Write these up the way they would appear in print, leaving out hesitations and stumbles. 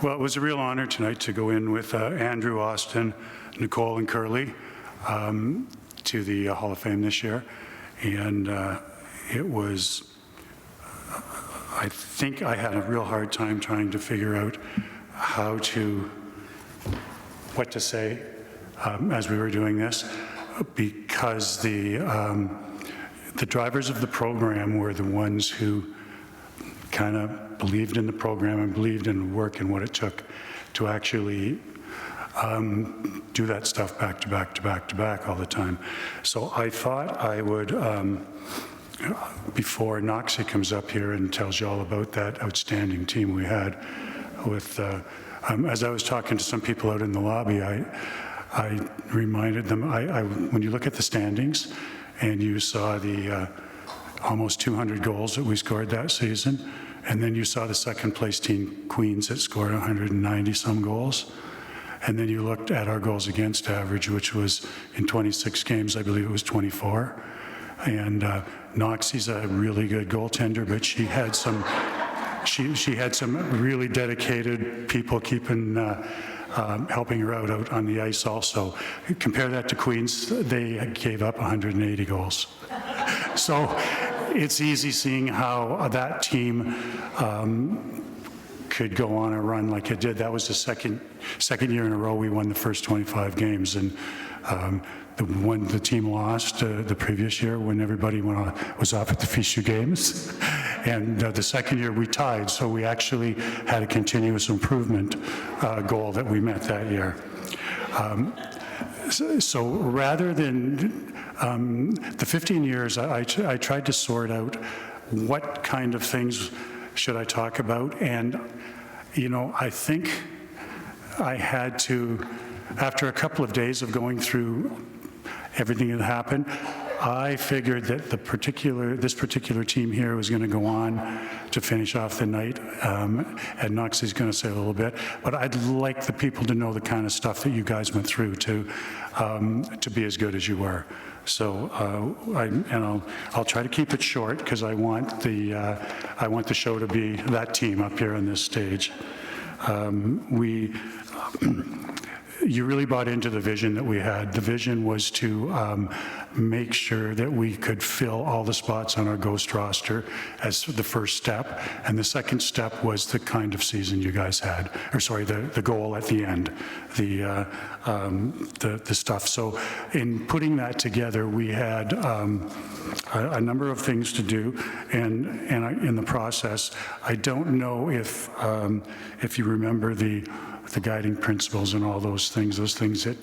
Well, it was a real honor tonight to go in with Andrew, Austin, Nicole, and Curly to the Hall of Fame this year. And it was, I think I had a real hard time trying to figure out what to say as we were doing this, because the drivers of the program were the ones who kind of believed in the program and believed in the work and what it took to actually do that stuff back to back to back to back all the time. So I thought I would, before Noxie comes up here and tells you all about that outstanding team we had with, as I was talking to some people out in the lobby, I reminded them, when you look at the standings and you saw the almost 200 goals that we scored that season, and then you saw the second place team, Queens, that scored 190 some goals. And then you looked at our goals against average, which was in 26 games, I believe it was 24. And Noxie's a really good goaltender, but she had some really dedicated people keeping, helping her out on the ice also. Compare that to Queens, they gave up 180 goals. So it's easy seeing how that team could go on a run like it did. That was the second year in a row we won the first 25 games, and when the team lost the previous year, when everybody was off at the Fisher games, and the second year we tied, so we actually had a continuous improvement goal that we met that year. So rather than the 15 years, I tried to sort out what kind of things should I talk about, and you know, I think I had to, after a couple of days of going through everything that happened, I figured that this particular team here was going to go on to finish off the night, and Noxie's going to say a little bit, but I'd like the people to know the kind of stuff that you guys went through to be as good as you were. So I'll try to keep it short because I want the show to be that team up here on this stage. You really bought into the vision that we had. The vision was to make sure that we could fill all the spots on our Ghost roster as the first step, and the second step was the kind of season you guys had, or sorry, the goal at the end, the stuff. So in putting that together, we had a number of things to do, and in the process, I don't know if you remember the guiding principles and all those things that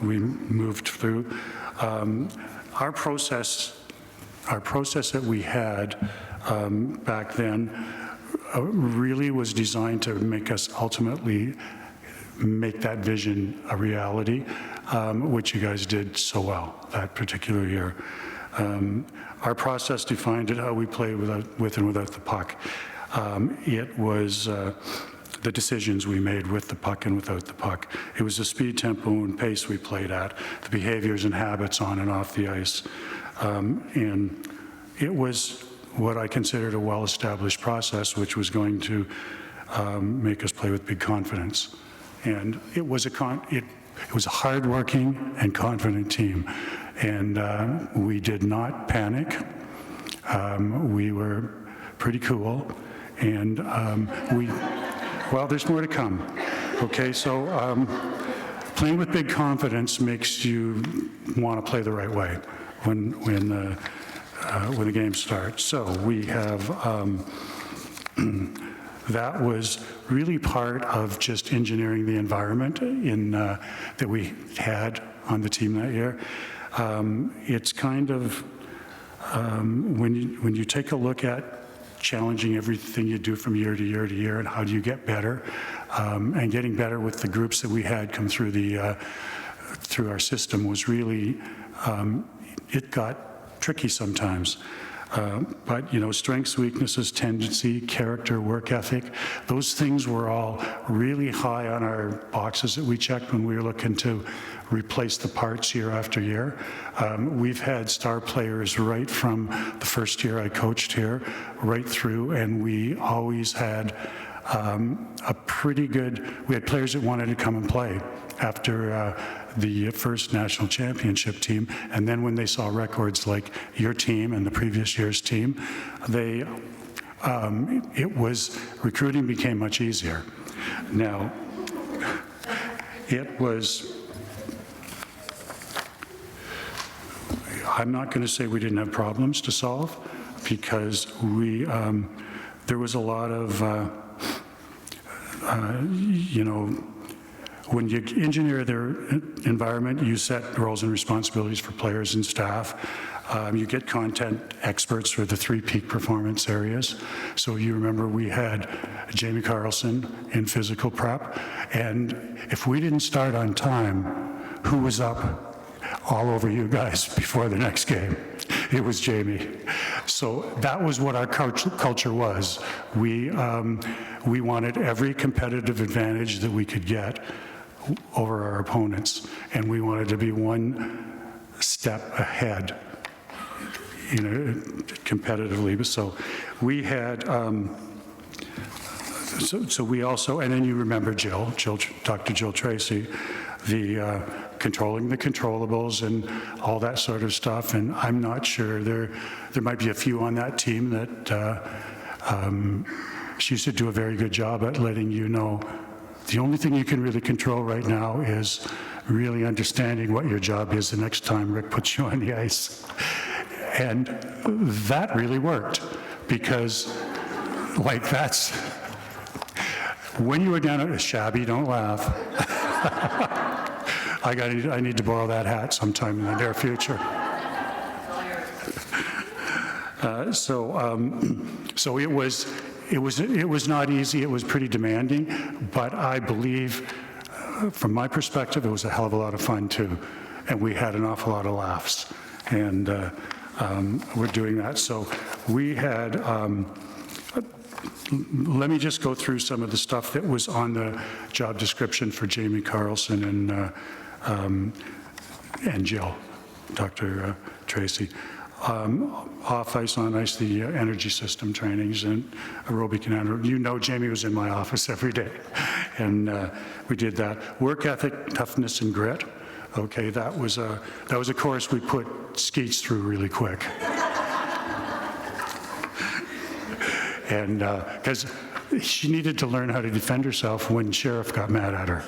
we moved through. Our process that we had back then really was designed to make us ultimately make that vision a reality, which you guys did so well that particular year. Our process defined it how we played with and without the puck. It was the decisions we made with the puck and without the puck. It was the speed, tempo, and pace we played at, the behaviors and habits on and off the ice. And it was what I considered a well-established process, which was going to make us play with big confidence. And it was a hard-working and confident team. And we did not panic. We were pretty cool. And well, there's more to come. Okay, so playing with big confidence makes you want to play the right way when the game starts. So we have that was really part of just engineering the environment that we had on the team that year. It's kind of when you take a look at challenging everything you do from year to year to year, and how do you get better, and getting better with the groups that we had come through through our system was really, it got tricky sometimes. But you know, strengths, weaknesses, tendency, character, work ethic, those things were all really high on our boxes that we checked when we were looking to replace the parts year after year. We've had star players right from the first year I coached here, right through, and we always had a pretty good, we had players that wanted to come and play after the first national championship team, and then when they saw records like your team and the previous year's team, recruiting became much easier. Now, I'm not going to say we didn't have problems to solve, because there was a lot of, when you engineer their environment, you set roles and responsibilities for players and staff. You get content experts for the 3 peak performance areas. So you remember we had Jamie Carlson in physical prep, and if we didn't start on time, who was up all over you guys before the next game? It was Jamie. So that was what our culture was. We wanted every competitive advantage that we could get over our opponents, and we wanted to be one step ahead, competitively. So we had, so we also, and then you remember Jill, Dr. Jill Tracy, the controlling the controllables and all that sort of stuff. And I'm not sure, there might be a few on that team that she used to do a very good job at letting you know the only thing you can really control right now is really understanding what your job is the next time Rick puts you on the ice. And that really worked, because that's, when you were down at Shabby, don't laugh. I need to borrow that hat sometime in the near future. So it was not easy. It was pretty demanding, but I believe, from my perspective, it was a hell of a lot of fun too, and we had an awful lot of laughs, and we're doing that. So we had. Let me just go through some of the stuff that was on the job description for Jamie Carlson and Jill, Dr. Tracy. Off ice, on ice, the energy system trainings and aerobic and anaerobic. Jamie was in my office every day, and we did that. Work ethic, toughness, and grit. Okay, that was a course we put Skeets through really quick. And because she needed to learn how to defend herself when Sheriff got mad at her.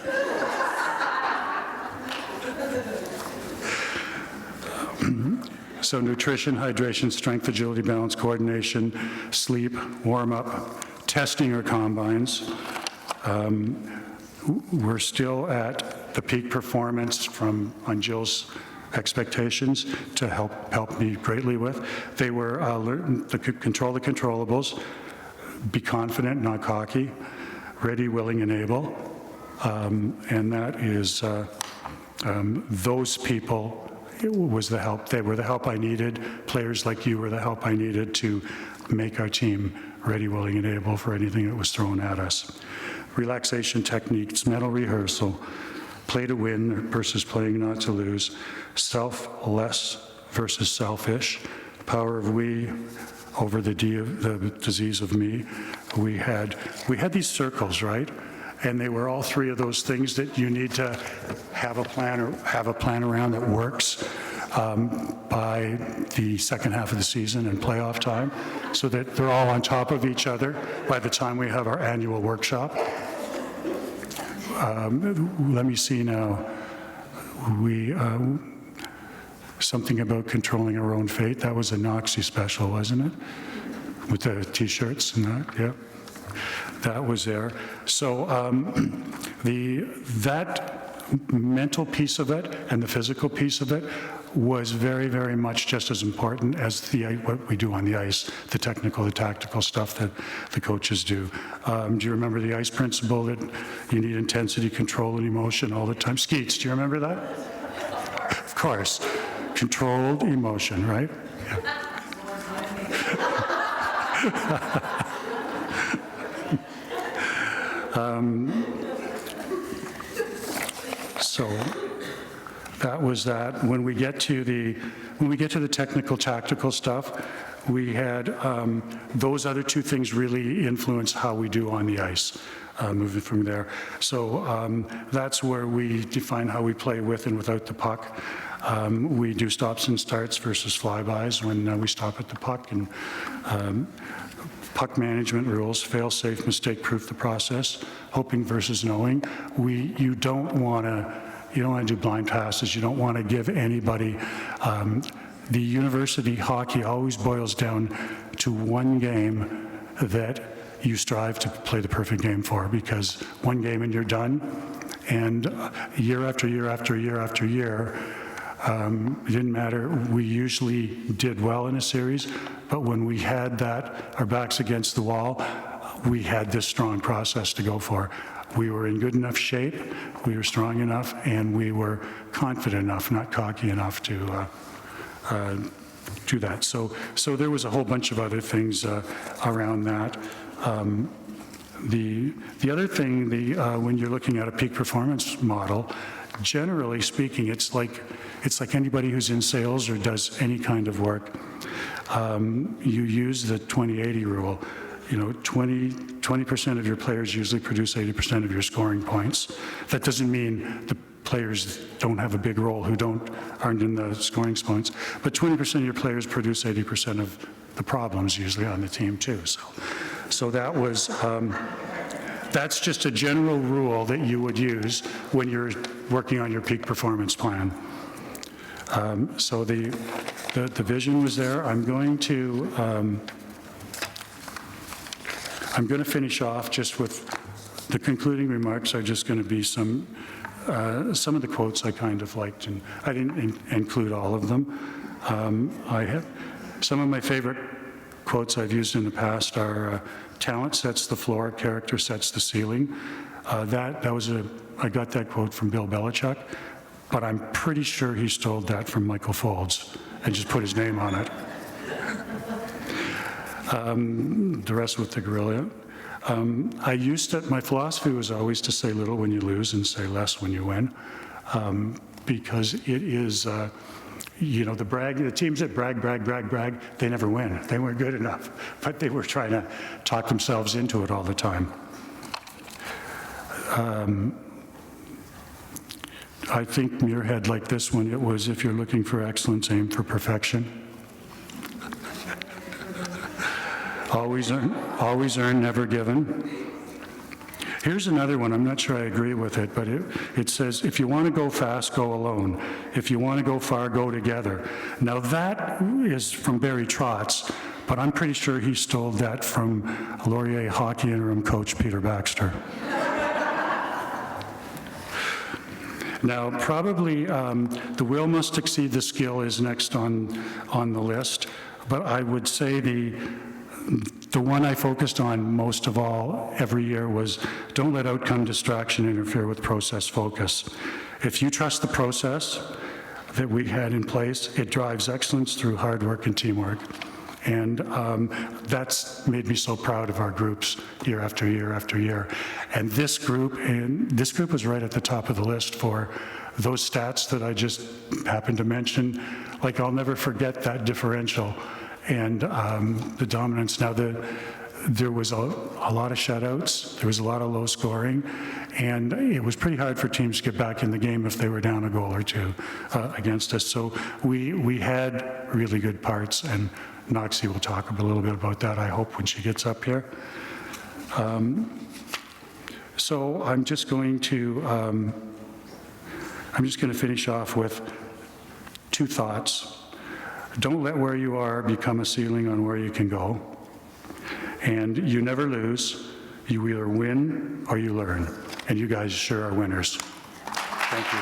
So nutrition, hydration, strength, agility, balance, coordination, sleep, warm-up, testing or combines. We're still at the peak performance on Jill's expectations to help me greatly with. They were control the controllables, be confident, not cocky, ready, willing, and able. And that is, those people, it was the help. They were the help I needed. Players like you were the help I needed to make our team ready, willing, and able for anything that was thrown at us. Relaxation techniques, mental rehearsal, play to win versus playing not to lose, selfless versus selfish, power of we over the disease of me. We had these circles, right? And they were all 3 of those things that you need to have a plan around that works by the second half of the season and playoff time, so that they're all on top of each other by the time we have our annual workshop. Let me see now. Something about controlling our own fate. That was a Noxie special, wasn't it? With the T-shirts and that, yeah. That was there. So that mental piece of it and the physical piece of it was very, very much just as important as what we do on the ice, the technical, the tactical stuff that the coaches do. Do you remember the ice principle that you need intensity, control, and emotion all the time? Skeets, do you remember that? Of course. Controlled emotion, right? Yeah. So that was that. When we get to the technical, tactical stuff, we had those other two things really influence how we do on the ice. Moving from there. So that's where we define how we play with and without the puck. We do stops and starts versus flybys when we stop at the puck, and puck management rules, fail-safe, mistake-proof the process, hoping versus knowing. You don't want to do blind passes. You don't want to give anybody. The university hockey always boils down to one game that you strive to play the perfect game for, because one game and you're done. And year after year after year after year, it didn't matter. We usually did well in a series, but when we had our backs against the wall, we had this strong process to go for. We were in good enough shape, we were strong enough, and we were confident enough, not cocky enough to do that. So there was a whole bunch of other things around that. The other thing, when you're looking at a peak performance model, generally speaking, it's like anybody who's in sales or does any kind of work. You use the 20-80 rule. 20% of your players usually produce 80% of your scoring points. That doesn't mean the players don't have a big role who aren't in the scoring points, but 20% of your players produce 80% of the problems usually on the team too. So that was, that's just a general rule that you would use when you're working on your peak performance plan. So the vision was there. I'm going to finish off just with the concluding remarks are just going to be some of the quotes I kind of liked, and I didn't include all of them. I have some of my favorite quotes I've used in the past are talent sets the floor, character sets the ceiling. I got that quote from Bill Belichick, but I'm pretty sure he stole that from Michael Folds and just put his name on it. The rest with the gorilla. My philosophy was always to say little when you lose and say less when you win, because it is, the teams that brag, they never win. They weren't good enough, but they were trying to talk themselves into it all the time. I think Muirhead liked this one. It was, if you're looking for excellence, aim for perfection. Always earn, never given. Here's another one. I'm not sure I agree with it, but it says, if you want to go fast, go alone. If you want to go far, go together. Now that is from Barry Trotz, but I'm pretty sure he stole that from Laurier hockey interim coach Peter Baxter. Now, probably the will must exceed the skill is next on the list, but I would say the one I focused on most of all every year was don't let outcome distraction interfere with process focus. If you trust the process that we had in place, it drives excellence through hard work and teamwork. And that's made me so proud of our groups year after year after year. And this group was right at the top of the list for those stats that I just happened to mention. Like, I'll never forget that differential and the dominance. Now, there was a lot of shutouts, there was a lot of low scoring, and it was pretty hard for teams to get back in the game if they were down a goal or two against us. So we had really good parts, and Noxie will talk a little bit about that, I hope, when she gets up here. So I'm just going to finish off with two thoughts. Don't let where you are become a ceiling on where you can go. And you never lose. You either win or you learn. And you guys sure are winners. Thank you.